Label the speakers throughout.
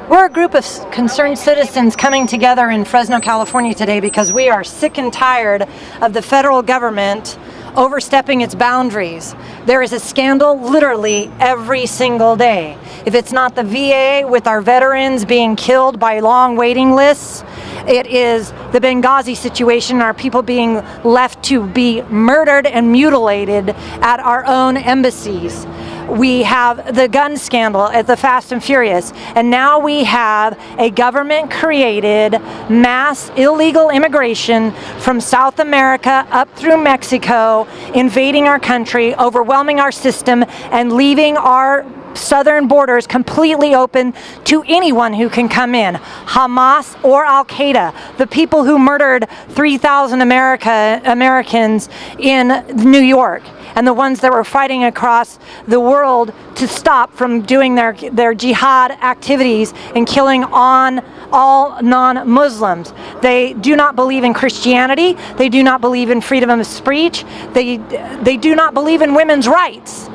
Speaker 1: We're a group of concerned citizens coming together in Fresno, California today because we are sick and tired of the federal government overstepping its boundaries. There is a scandal literally every single day. If it's not the VA with our veterans being killed by long waiting lists, it is the Benghazi situation, our people being left to be murdered and mutilated at our own embassies. We have the gun scandal at the Fast and Furious, and now we have a government-created mass illegal immigration from South America up through Mexico, invading our country, overwhelming our system, and leaving our southern borders completely open to anyone who can come in. Hamas or Al-Qaeda, the people who murdered 3,000 Americans in New York, and the ones that were fighting across the world to stop from doing their jihad activities and killing on all non-Muslims. They do not believe in Christianity. They do not believe in freedom of speech. They do not believe in women's rights.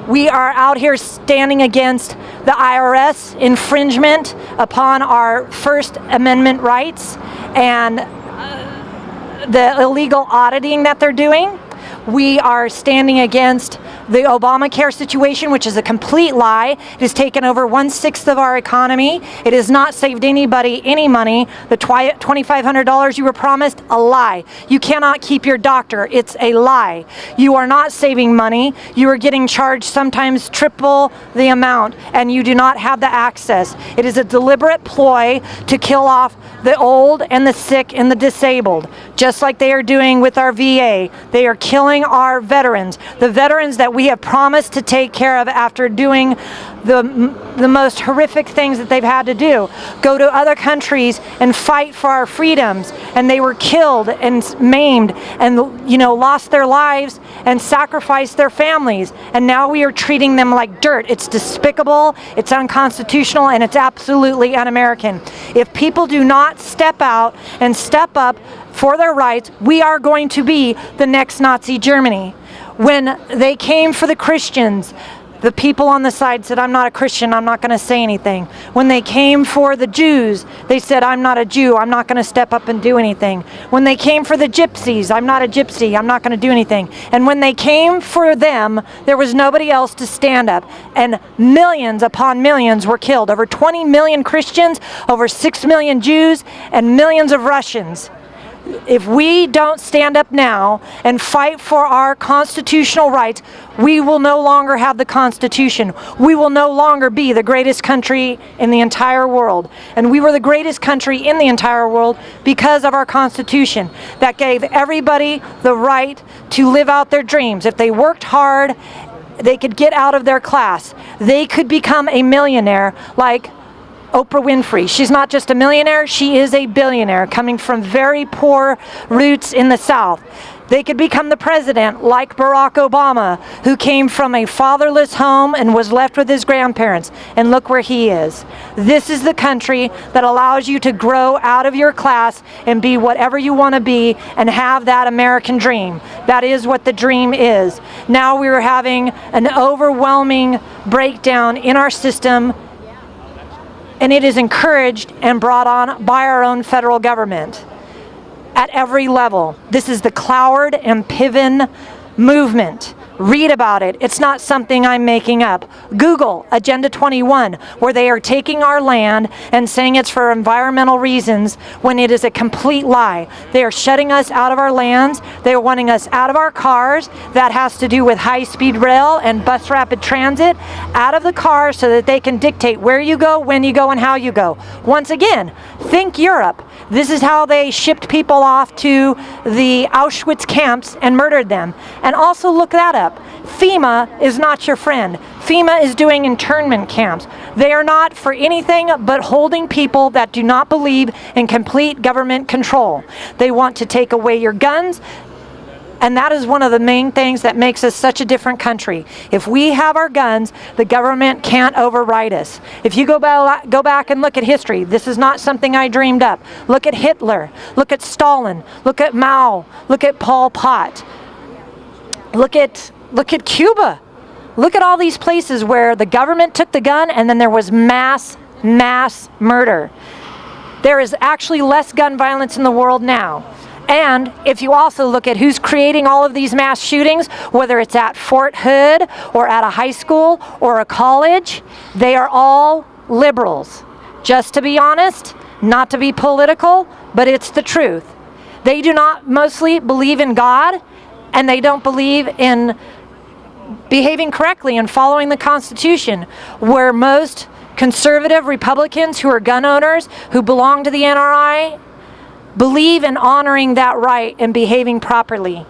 Speaker 1: We are out here standing against the IRS infringement upon our First Amendment rights and the illegal auditing that they're doing. We are standing against the Obamacare situation, which is a complete lie. It has taken over 1/6 of our economy. It has not saved anybody any money. The $2,500 you were promised, a lie. You cannot keep your doctor. It's a lie. You are not saving money. You are getting charged sometimes triple the amount, and you do not have the access. It is a deliberate ploy to kill off the old and the sick and the disabled, just like they are doing with our VA. They are killing our veterans, the veterans that we have promised to take care of after doing the most horrific things that they've had to do. Go to other countries and fight for our freedoms, and they were killed and maimed and lost their lives and sacrificed their families, and now we are treating them like dirt. It's despicable, it's unconstitutional, and it's absolutely un-American. If people do not step out and step up for their rights, we are going to be the next Nazi Germany. When they came for the Christians, the people on the side said, I'm not a Christian, I'm not going to say anything. When they came for the Jews, they said, I'm not a Jew, I'm not going to step up and do anything. When they came for the gypsies, I'm not a gypsy, I'm not going to do anything. And when they came for them, there was nobody else to stand up. And millions upon millions were killed. Over 20 million Christians, over 6 million Jews, and millions of Russians. If we don't stand up now and fight for our constitutional rights, we will no longer have the Constitution. We will no longer be the greatest country in the entire world. And we were the greatest country in the entire world because of our Constitution that gave everybody the right to live out their dreams. If they worked hard, they could get out of their class. They could become a millionaire like Oprah Winfrey. She's not just a millionaire, she is a billionaire coming from very poor roots in the South. They could become the president like Barack Obama, who came from a fatherless home and was left with his grandparents. And look where he is. This is the country that allows you to grow out of your class and be whatever you want to be and have that American dream. That is what the dream is. Now we are having an overwhelming breakdown in our system, and it is encouraged and brought on by our own federal government at every level. This is the Cloward and Piven movement. Read about it. It's not something I'm making up. Google Agenda 21, where they are taking our land and saying it's for environmental reasons when it is a complete lie. They are shutting us out of our lands. They are wanting us out of our cars. That has to do with high-speed rail and bus rapid transit. Out of the cars so that they can dictate where you go, when you go, and how you go. Once again, think Europe. This is how they shipped people off to the Auschwitz camps and murdered them. And also look that up. FEMA is not your friend. FEMA is doing internment camps. They are not for anything but holding people that do not believe in complete government control. They want to take away your guns, and that is one of the main things that makes us such a different country. If we have our guns, the government can't override us. If you go back and look at history, this is not something I dreamed up. Look at Hitler, look at Stalin, look at Mao, look at Pol Pot. Look at Cuba. Look at all these places where the government took the gun and then there was mass mass murder. There is actually less gun violence in the world now. And if you also look at who's creating all of these mass shootings, whether it's at Fort Hood or at a high school or a college, they are all liberals. Just to be honest, not to be political, but it's the truth. They do not mostly believe in God, and they don't believe in behaving correctly and following the Constitution, where most conservative Republicans who are gun owners, who belong to the NRA, believe in honoring that right and behaving properly.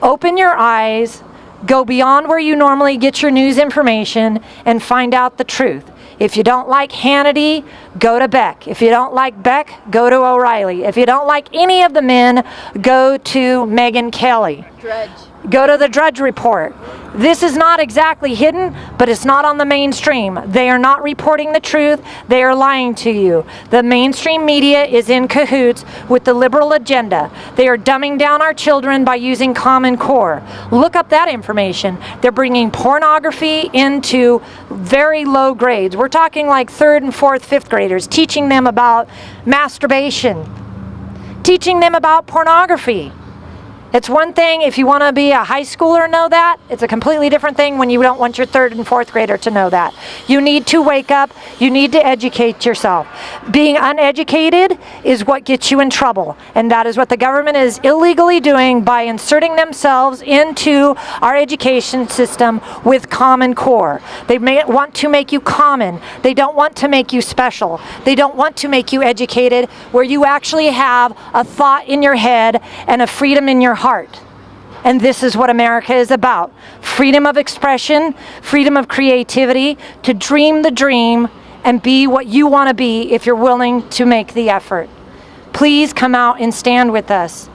Speaker 1: Open your eyes, go beyond where you normally get your news information, and find out the truth. If you don't like Hannity, go to Beck. If you don't like Beck, go to O'Reilly. If you don't like any of the men, go to Megyn Kelly.
Speaker 2: Drudge.
Speaker 1: Go to the Drudge Report. This is not exactly hidden, but it's not on the mainstream. They are not reporting the truth. They are lying to you. The mainstream media is in cahoots with the liberal agenda. They are dumbing down our children by using Common Core. Look up that information. They're bringing pornography into very low grades. We're talking like 3rd and 4th, 5th graders, teaching them about masturbation, teaching them about pornography. It's one thing if you want to be a high schooler know that. It's a completely different thing when you don't want your 3rd and 4th grader to know that. You need to wake up. You need to educate yourself. Being uneducated is what gets you in trouble. And that is what the government is illegally doing by inserting themselves into our education system with Common Core. They want to make you common. They don't want to make you special. They don't want to make you educated where you actually have a thought in your head and a freedom in your heart. And this is what America is about. Freedom of expression, freedom of creativity, to dream the dream and be what you want to be if you're willing to make the effort. Please come out and stand with us.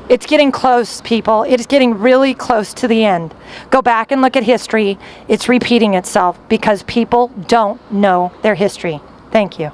Speaker 1: It's getting close, people. It is getting really close to the end. Go back and look at history. It's repeating itself because people don't know their history. Thank you.